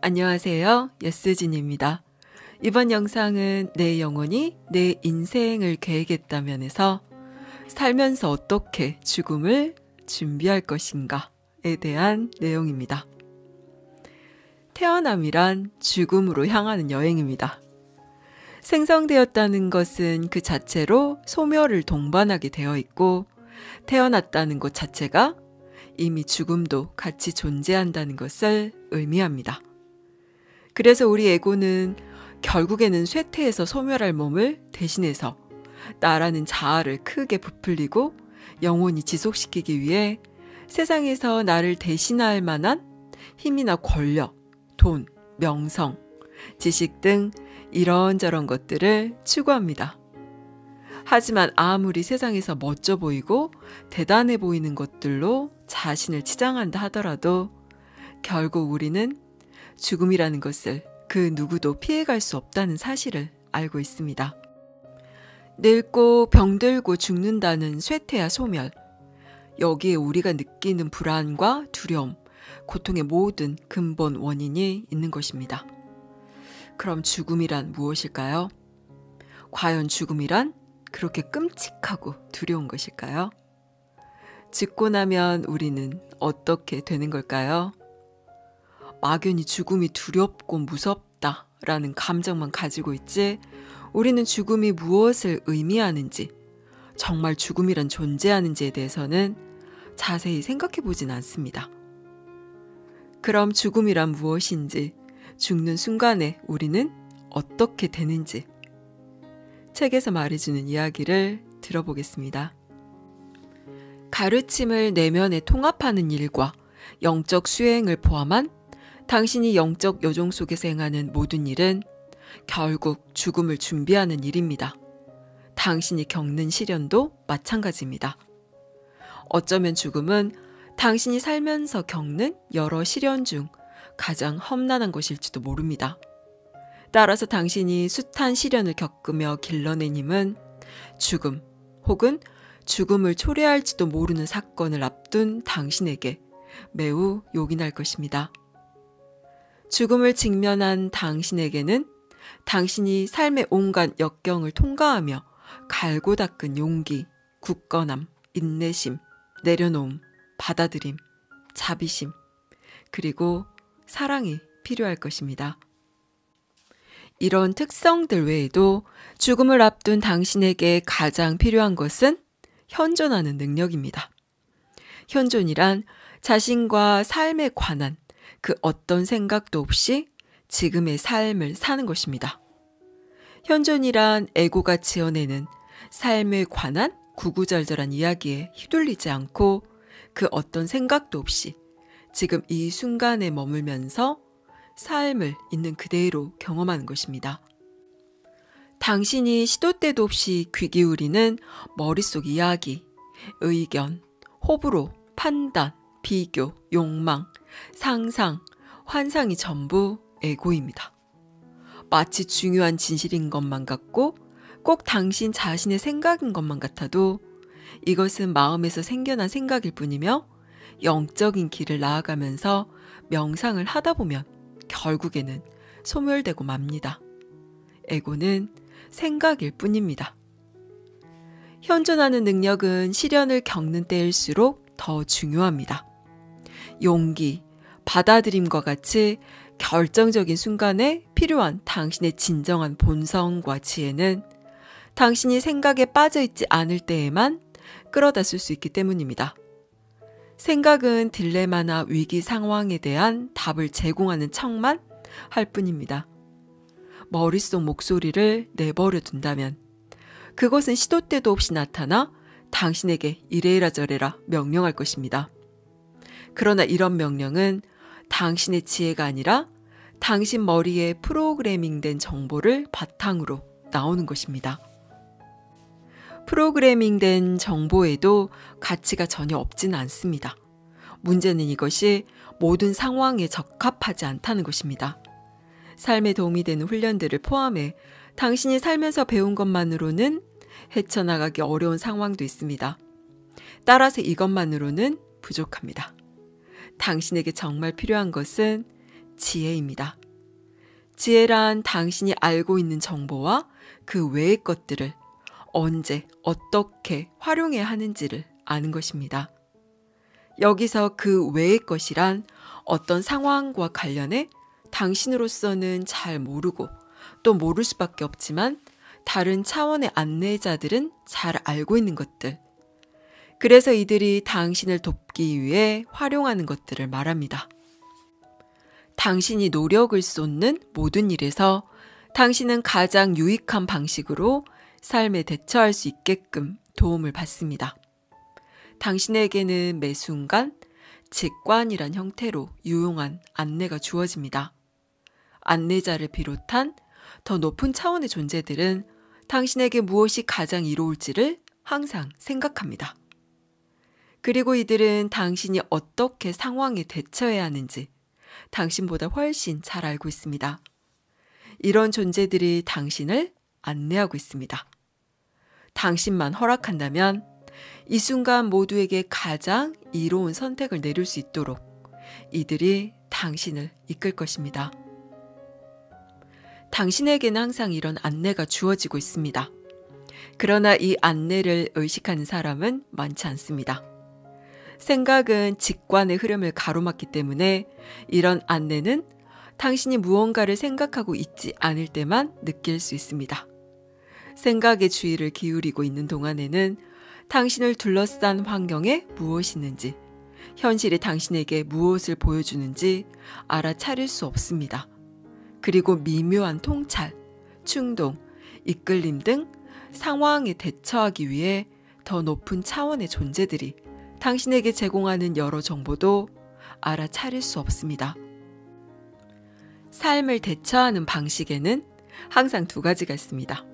안녕하세요. 여스진입니다. 이번 영상은 내 영혼이 내 인생을 계획했다면에서 살면서 어떻게 죽음을 준비할 것인가에 대한 내용입니다. 태어남이란 죽음으로 향하는 여행입니다. 생성되었다는 것은 그 자체로 소멸을 동반하게 되어 있고, 태어났다는 것 자체가 이미 죽음도 같이 존재한다는 것을 의미합니다. 그래서 우리 에고는 결국에는 쇠퇴해서 소멸할 몸을 대신해서 나라는 자아를 크게 부풀리고 영원히 지속시키기 위해 세상에서 나를 대신할 만한 힘이나 권력, 돈, 명성, 지식 등 이런저런 것들을 추구합니다. 하지만 아무리 세상에서 멋져 보이고 대단해 보이는 것들로 자신을 치장한다 하더라도 결국 우리는 죽음이라는 것을 그 누구도 피해갈 수 없다는 사실을 알고 있습니다. 늙고 병들고 죽는다는 쇠퇴와 소멸, 여기에 우리가 느끼는 불안과 두려움, 고통의 모든 근본 원인이 있는 것입니다. 그럼 죽음이란 무엇일까요? 과연 죽음이란 그렇게 끔찍하고 두려운 것일까요? 죽고 나면 우리는 어떻게 되는 걸까요? 막연히 죽음이 두렵고 무섭다라는 감정만 가지고 있지, 우리는 죽음이 무엇을 의미하는지, 정말 죽음이란 존재하는지에 대해서는 자세히 생각해 보진 않습니다. 그럼 죽음이란 무엇인지, 죽는 순간에 우리는 어떻게 되는지, 책에서 말해주는 이야기를 들어보겠습니다. 가르침을 내면에 통합하는 일과 영적 수행을 포함한 당신이 영적 여정 속에서 행하는 모든 일은 결국 죽음을 준비하는 일입니다. 당신이 겪는 시련도 마찬가지입니다. 어쩌면 죽음은 당신이 살면서 겪는 여러 시련 중 가장 험난한 것일지도 모릅니다. 따라서 당신이 숱한 시련을 겪으며 길러낸 힘은 죽음 혹은 죽음을 초래할지도 모르는 사건을 앞둔 당신에게 매우 요긴할 것입니다. 죽음을 직면한 당신에게는 당신이 삶의 온갖 역경을 통과하며 갈고 닦은 용기, 굳건함, 인내심, 내려놓음, 받아들임, 자비심, 그리고 사랑이 필요할 것입니다. 이런 특성들 외에도 죽음을 앞둔 당신에게 가장 필요한 것은 현존하는 능력입니다. 현존이란 자신과 삶에 관한 그 어떤 생각도 없이 지금의 삶을 사는 것입니다. 현존이란 에고가 지어내는 삶에 관한 구구절절한 이야기에 휘둘리지 않고 그 어떤 생각도 없이 지금 이 순간에 머물면서 삶을 있는 그대로 경험하는 것입니다. 당신이 시도 때도 없이 귀 기울이는 머릿속 이야기, 의견, 호불호, 판단, 비교, 욕망, 상상, 환상이 전부 에고입니다. 마치 중요한 진실인 것만 같고 꼭 당신 자신의 생각인 것만 같아도 이것은 마음에서 생겨난 생각일 뿐이며, 영적인 길을 나아가면서 명상을 하다 보면 결국에는 소멸되고 맙니다. 에고는 생각일 뿐입니다. 현존하는 능력은 시련을 겪는 때일수록 더 중요합니다. 용기, 받아들임과 같이 결정적인 순간에 필요한 당신의 진정한 본성과 지혜는 당신이 생각에 빠져있지 않을 때에만 끌어다 쓸 수 있기 때문입니다. 생각은 딜레마나 위기 상황에 대한 답을 제공하는 척만 할 뿐입니다. 머릿속 목소리를 내버려 둔다면 그것은 시도 때도 없이 나타나 당신에게 이래라 저래라 명령할 것입니다. 그러나 이런 명령은 당신의 지혜가 아니라 당신 머리에 프로그래밍된 정보를 바탕으로 나오는 것입니다. 프로그래밍된 정보에도 가치가 전혀 없지는 않습니다. 문제는 이것이 모든 상황에 적합하지 않다는 것입니다. 삶에 도움이 되는 훈련들을 포함해 당신이 살면서 배운 것만으로는 헤쳐나가기 어려운 상황도 있습니다. 따라서 이것만으로는 부족합니다. 당신에게 정말 필요한 것은 지혜입니다. 지혜란 당신이 알고 있는 정보와 그 외의 것들을 언제 어떻게 활용해야 하는지를 아는 것입니다. 여기서 그 외의 것이란 어떤 상황과 관련해 당신으로서는 잘 모르고 또 모를 수밖에 없지만 다른 차원의 안내자들은 잘 알고 있는 것들. 그래서 이들이 당신을 돕기 위해 활용하는 것들을 말합니다. 당신이 노력을 쏟는 모든 일에서 당신은 가장 유익한 방식으로 삶에 대처할 수 있게끔 도움을 받습니다. 당신에게는 매 순간 직관이란 형태로 유용한 안내가 주어집니다. 안내자를 비롯한 더 높은 차원의 존재들은 당신에게 무엇이 가장 이로울지를 항상 생각합니다. 그리고 이들은 당신이 어떻게 상황에 대처해야 하는지 당신보다 훨씬 잘 알고 있습니다. 이런 존재들이 당신을 안내하고 있습니다. 당신만 허락한다면 이 순간 모두에게 가장 이로운 선택을 내릴 수 있도록 이들이 당신을 이끌 것입니다. 당신에게는 항상 이런 안내가 주어지고 있습니다. 그러나 이 안내를 의식하는 사람은 많지 않습니다. 생각은 직관의 흐름을 가로막기 때문에 이런 안내는 당신이 무언가를 생각하고 있지 않을 때만 느낄 수 있습니다. 생각의 주의를 기울이고 있는 동안에는 당신을 둘러싼 환경에 무엇이 있는지, 현실이 당신에게 무엇을 보여주는지 알아차릴 수 없습니다. 그리고 미묘한 통찰, 충동, 이끌림 등 상황에 대처하기 위해 더 높은 차원의 존재들이 당신에게 제공하는 여러 정보도 알아차릴 수 없습니다. 삶을 대처하는 방식에는 항상 두 가지가 있습니다.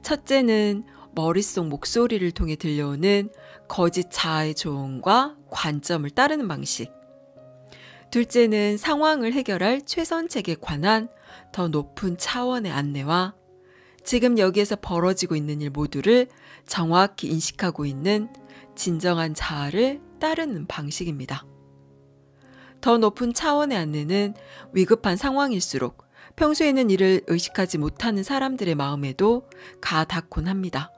첫째는 머릿속 목소리를 통해 들려오는 거짓 자아의 조언과 관점을 따르는 방식. 둘째는 상황을 해결할 최선책에 관한 더 높은 차원의 안내와 지금 여기에서 벌어지고 있는 일 모두를 정확히 인식하고 있는 진정한 자아를 따르는 방식입니다. 더 높은 차원의 안내는 위급한 상황일수록 평소에는 이를 의식하지 못하는 사람들의 마음에도 가닿곤 합니다.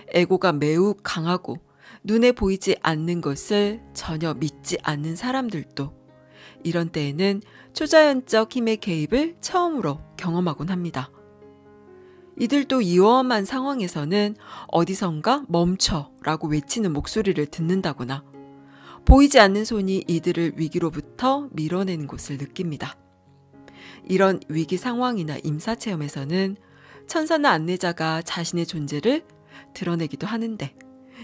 에고가 매우 강하고 눈에 보이지 않는 것을 전혀 믿지 않는 사람들도 이런 때에는 초자연적 힘의 개입을 처음으로 경험하곤 합니다. 이들도 위험한 상황에서는 어디선가 멈춰라고 외치는 목소리를 듣는다거나 보이지 않는 손이 이들을 위기로부터 밀어내는 것을 느낍니다. 이런 위기 상황이나 임사체험에서는 천사나 안내자가 자신의 존재를 드러내기도 하는데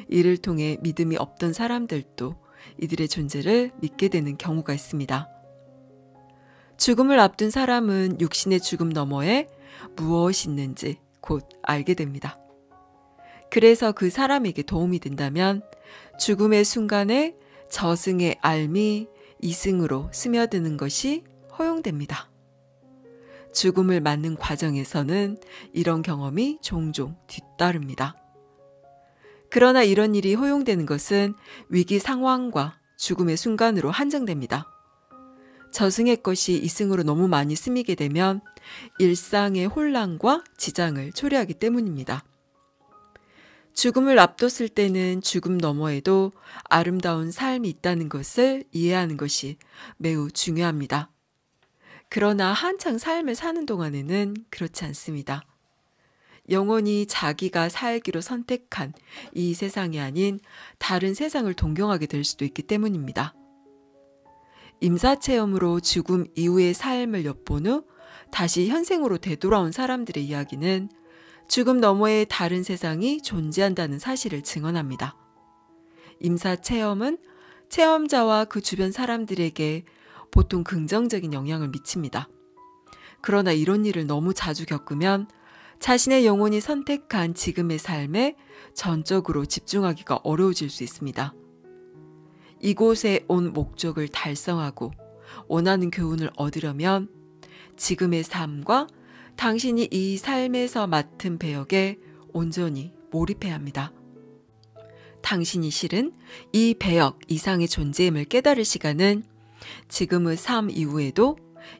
이를 통해 믿음이 없던 사람들도 이들의 존재를 믿게 되는 경우가 있습니다. 죽음을 앞둔 사람은 육신의 죽음 너머에 무엇이 있는지 곧 알게 됩니다. 그래서 그 사람에게 도움이 된다면 죽음의 순간에 저승의 알미 이승으로 스며드는 것이 허용됩니다. 죽음을 맞는 과정에서는 이런 경험이 종종 뒤따릅니다. 그러나 이런 일이 허용되는 것은 위기 상황과 죽음의 순간으로 한정됩니다. 저승의 것이 이승으로 너무 많이 스미게 되면 일상의 혼란과 지장을 초래하기 때문입니다. 죽음을 앞뒀을 때는 죽음 너머에도 아름다운 삶이 있다는 것을 이해하는 것이 매우 중요합니다. 그러나 한창 삶을 사는 동안에는 그렇지 않습니다. 영원히 자기가 살기로 선택한 이 세상이 아닌 다른 세상을 동경하게 될 수도 있기 때문입니다. 임사체험으로 죽음 이후의 삶을 엿본 후 다시 현생으로 되돌아온 사람들의 이야기는 죽음 너머의 다른 세상이 존재한다는 사실을 증언합니다. 임사체험은 체험자와 그 주변 사람들에게 보통 긍정적인 영향을 미칩니다. 그러나 이런 일을 너무 자주 겪으면 자신의 영혼이 선택한 지금의 삶에 전적으로 집중하기가 어려워질 수 있습니다. 이곳에 온 목적을 달성하고 원하는 교훈을 얻으려면 지금의 삶과 당신이 이 삶에서 맡은 배역에 온전히 몰입해야 합니다. 당신이 실은 이 배역 이상의 존재임을 깨달을 시간은 지금의 삶 이후에도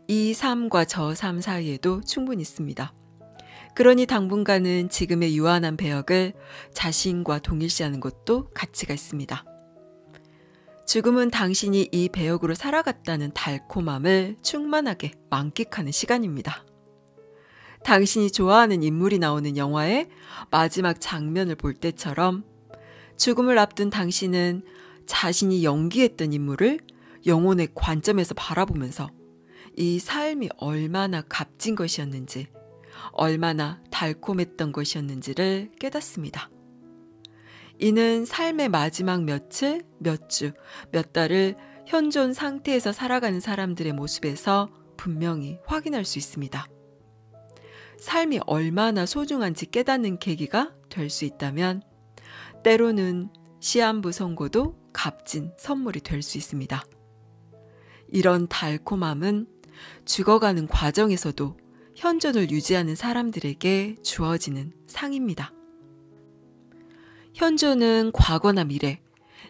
이 삶과 저 삶 사이에도 충분히 있습니다. 그러니 당분간은 지금의 유한한 배역을 자신과 동일시하는 것도 가치가 있습니다. 죽음은 당신이 이 배역으로 살아갔다는 달콤함을 충만하게 만끽하는 시간입니다. 당신이 좋아하는 인물이 나오는 영화의 마지막 장면을 볼 때처럼 죽음을 앞둔 당신은 자신이 연기했던 인물을 영혼의 관점에서 바라보면서 이 삶이 얼마나 값진 것이었는지, 얼마나 달콤했던 것이었는지를 깨닫습니다. 이는 삶의 마지막 며칠, 몇 주, 몇 달을 현존 상태에서 살아가는 사람들의 모습에서 분명히 확인할 수 있습니다. 삶이 얼마나 소중한지 깨닫는 계기가 될 수 있다면 때로는 시한부 선고도 값진 선물이 될 수 있습니다. 이런 달콤함은 죽어가는 과정에서도 현존을 유지하는 사람들에게 주어지는 상입니다. 현존은 과거나 미래,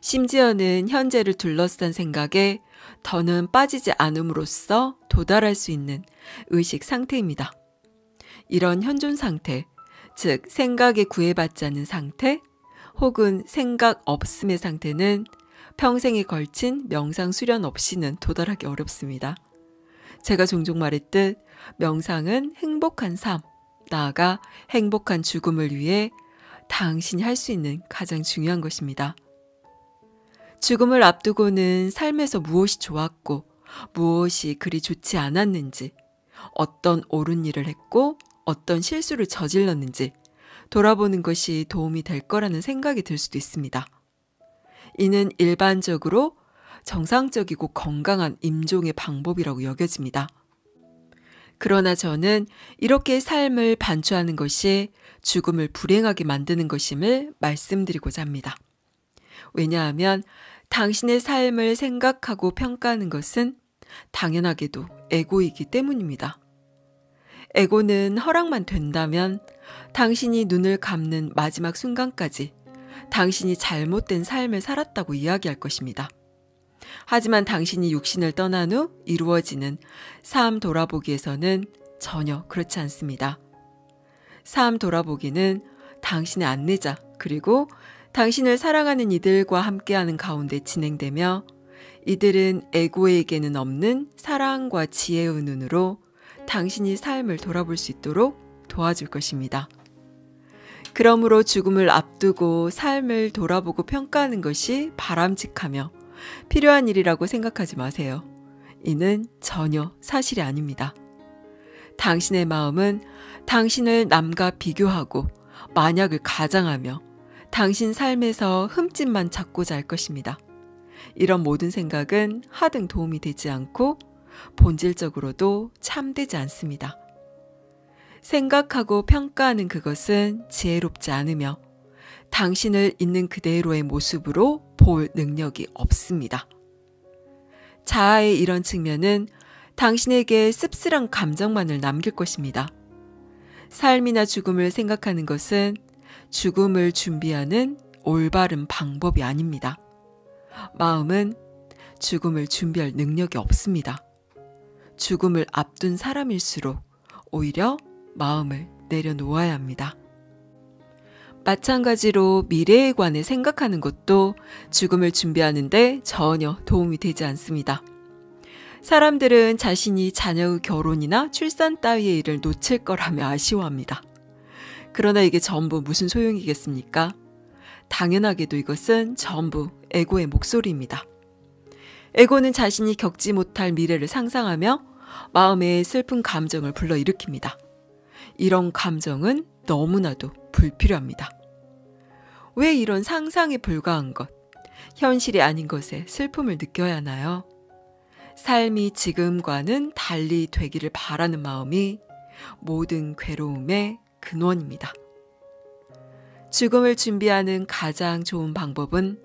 심지어는 현재를 둘러싼 생각에 더는 빠지지 않음으로써 도달할 수 있는 의식 상태입니다. 이런 현존 상태, 즉 생각에 구애받지 않는 상태, 혹은 생각 없음의 상태는 평생에 걸친 명상 수련 없이는 도달하기 어렵습니다. 제가 종종 말했듯 명상은 행복한 삶, 나아가 행복한 죽음을 위해 당신이 할 수 있는 가장 중요한 것입니다. 죽음을 앞두고는 삶에서 무엇이 좋았고 무엇이 그리 좋지 않았는지, 어떤 옳은 일을 했고 어떤 실수를 저질렀는지 돌아보는 것이 도움이 될 거라는 생각이 들 수도 있습니다. 이는 일반적으로 정상적이고 건강한 임종의 방법이라고 여겨집니다. 그러나 저는 이렇게 삶을 반추하는 것이 죽음을 불행하게 만드는 것임을 말씀드리고자 합니다. 왜냐하면 당신의 삶을 생각하고 평가하는 것은 당연하게도 에고이기 때문입니다. 에고는 허락만 된다면 당신이 눈을 감는 마지막 순간까지 당신이 잘못된 삶을 살았다고 이야기할 것입니다. 하지만 당신이 육신을 떠난 후 이루어지는 삶 돌아보기에서는 전혀 그렇지 않습니다. 삶 돌아보기는 당신의 안내자, 그리고 당신을 사랑하는 이들과 함께하는 가운데 진행되며 이들은 에고에게는 없는 사랑과 지혜의 눈으로 당신이 삶을 돌아볼 수 있도록 도와줄 것입니다. 그러므로 죽음을 앞두고 삶을 돌아보고 평가하는 것이 바람직하며 필요한 일이라고 생각하지 마세요. 이는 전혀 사실이 아닙니다. 당신의 마음은 당신을 남과 비교하고 만약을 가장하며 당신 삶에서 흠집만 찾고자 할 것입니다. 이런 모든 생각은 하등 도움이 되지 않고 본질적으로도 참되지 않습니다. 생각하고 평가하는 그것은 지혜롭지 않으며 당신을 있는 그대로의 모습으로 볼 능력이 없습니다. 자아의 이런 측면은 당신에게 씁쓸한 감정만을 남길 것입니다. 삶이나 죽음을 생각하는 것은 죽음을 준비하는 올바른 방법이 아닙니다. 마음은 죽음을 준비할 능력이 없습니다. 죽음을 앞둔 사람일수록 오히려 마음을 내려놓아야 합니다. 마찬가지로 미래에 관해 생각하는 것도 죽음을 준비하는데 전혀 도움이 되지 않습니다. 사람들은 자신이 자녀의 결혼이나 출산 따위의 일을 놓칠 거라며 아쉬워합니다. 그러나 이게 전부 무슨 소용이겠습니까? 당연하게도 이것은 전부 에고의 목소리입니다. 에고는 자신이 겪지 못할 미래를 상상하며 마음에 슬픈 감정을 불러일으킵니다. 이런 감정은 너무나도 불필요합니다. 왜 이런 상상에 불과한 것, 현실이 아닌 것에 슬픔을 느껴야 하나요? 삶이 지금과는 달리 되기를 바라는 마음이 모든 괴로움의 근원입니다. 죽음을 준비하는 가장 좋은 방법은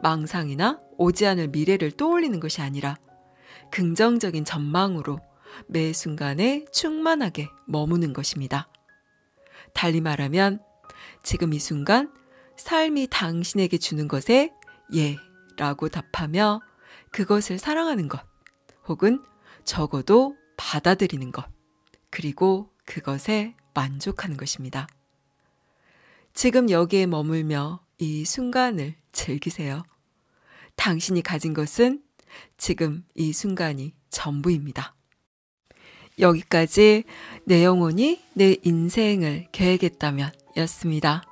망상이나 오지 않을 미래를 떠올리는 것이 아니라 긍정적인 전망으로 매 순간에 충만하게 머무는 것입니다. 달리 말하면 지금 이 순간 삶이 당신에게 주는 것에 예 라고 답하며 그것을 사랑하는 것, 혹은 적어도 받아들이는 것, 그리고 그것에 만족하는 것입니다. 지금 여기에 머물며 이 순간을 즐기세요. 당신이 가진 것은 지금 이 순간이 전부입니다. 여기까지 내 영혼이 내 인생을 계획했다면 였습니다.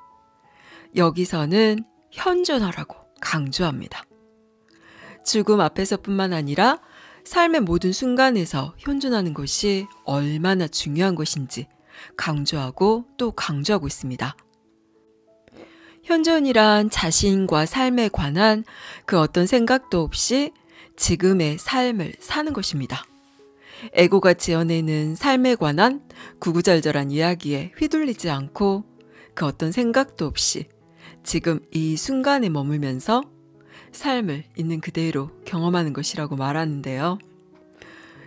여기서는 현존하라고 강조합니다. 죽음 앞에서뿐만 아니라 삶의 모든 순간에서 현존하는 것이 얼마나 중요한 것인지 강조하고 또 강조하고 있습니다. 현존이란 자신과 삶에 관한 그 어떤 생각도 없이 지금의 삶을 사는 것입니다. 에고가 지어내는 삶에 관한 구구절절한 이야기에 휘둘리지 않고 그 어떤 생각도 없이 지금 이 순간에 머물면서 삶을 있는 그대로 경험하는 것이라고 말하는데요.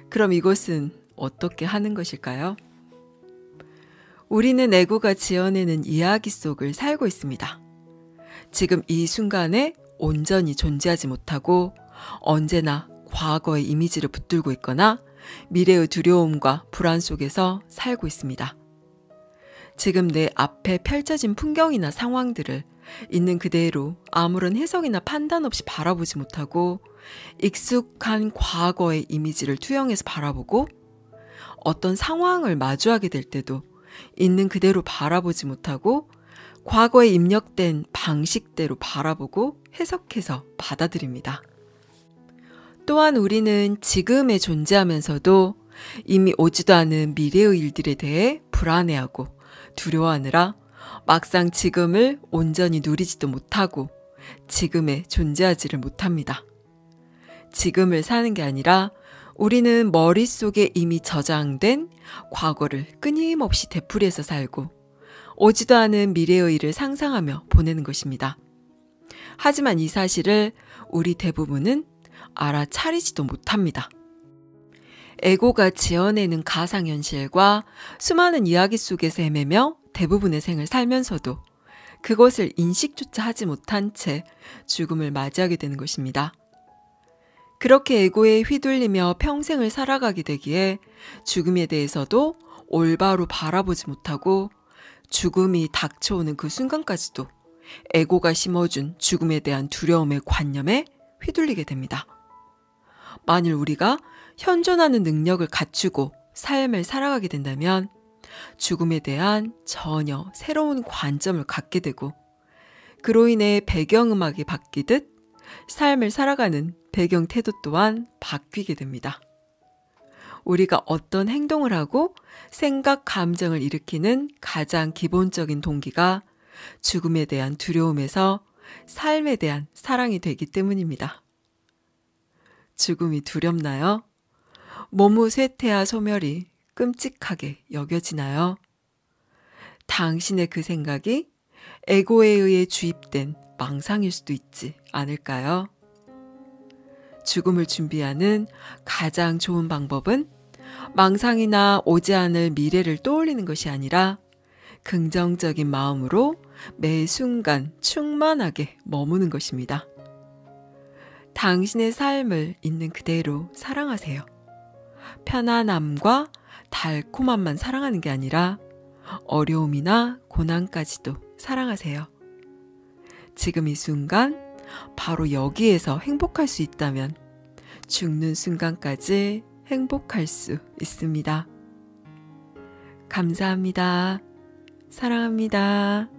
그럼 이것은 어떻게 하는 것일까요? 우리는 에고가 지어내는 이야기 속을 살고 있습니다. 지금 이 순간에 온전히 존재하지 못하고 언제나 과거의 이미지를 붙들고 있거나 미래의 두려움과 불안 속에서 살고 있습니다. 지금 내 앞에 펼쳐진 풍경이나 상황들을 있는 그대로 아무런 해석이나 판단 없이 바라보지 못하고 익숙한 과거의 이미지를 투영해서 바라보고 어떤 상황을 마주하게 될 때도 있는 그대로 바라보지 못하고 과거에 입력된 방식대로 바라보고 해석해서 받아들입니다. 또한 우리는 지금에 존재하면서도 이미 오지도 않은 미래의 일들에 대해 불안해하고 두려워하느라 막상 지금을 온전히 누리지도 못하고 지금에 존재하지를 못합니다. 지금을 사는 게 아니라 우리는 머릿속에 이미 저장된 과거를 끊임없이 되풀이해서 살고 오지도 않은 미래의 일을 상상하며 보내는 것입니다. 하지만 이 사실을 우리 대부분은 알아차리지도 못합니다. 에고가 지어내는 가상현실과 수많은 이야기 속에서 헤매며 대부분의 생을 살면서도 그것을 인식조차 하지 못한 채 죽음을 맞이하게 되는 것입니다. 그렇게 에고에 휘둘리며 평생을 살아가게 되기에 죽음에 대해서도 올바로 바라보지 못하고 죽음이 닥쳐오는 그 순간까지도 에고가 심어준 죽음에 대한 두려움의 관념에 휘둘리게 됩니다. 만일 우리가 현존하는 능력을 갖추고 삶을 살아가게 된다면 죽음에 대한 전혀 새로운 관점을 갖게 되고 그로 인해 배경음악이 바뀌듯 삶을 살아가는 배경 태도 또한 바뀌게 됩니다. 우리가 어떤 행동을 하고 생각, 감정을 일으키는 가장 기본적인 동기가 죽음에 대한 두려움에서 삶에 대한 사랑이 되기 때문입니다. 죽음이 두렵나요? 몸의 쇠퇴와 소멸이 끔찍하게 여겨지나요? 당신의 그 생각이 에고에 의해 주입된 망상일 수도 있지 않을까요? 죽음을 준비하는 가장 좋은 방법은 망상이나 오지 않을 미래를 떠올리는 것이 아니라 긍정적인 마음으로 매 순간 충만하게 머무는 것입니다. 당신의 삶을 있는 그대로 사랑하세요. 편안함과 달콤함만 사랑하는 게 아니라 어려움이나 고난까지도 사랑하세요. 지금 이 순간 바로 여기에서 행복할 수 있다면 죽는 순간까지 행복할 수 있습니다. 감사합니다. 사랑합니다.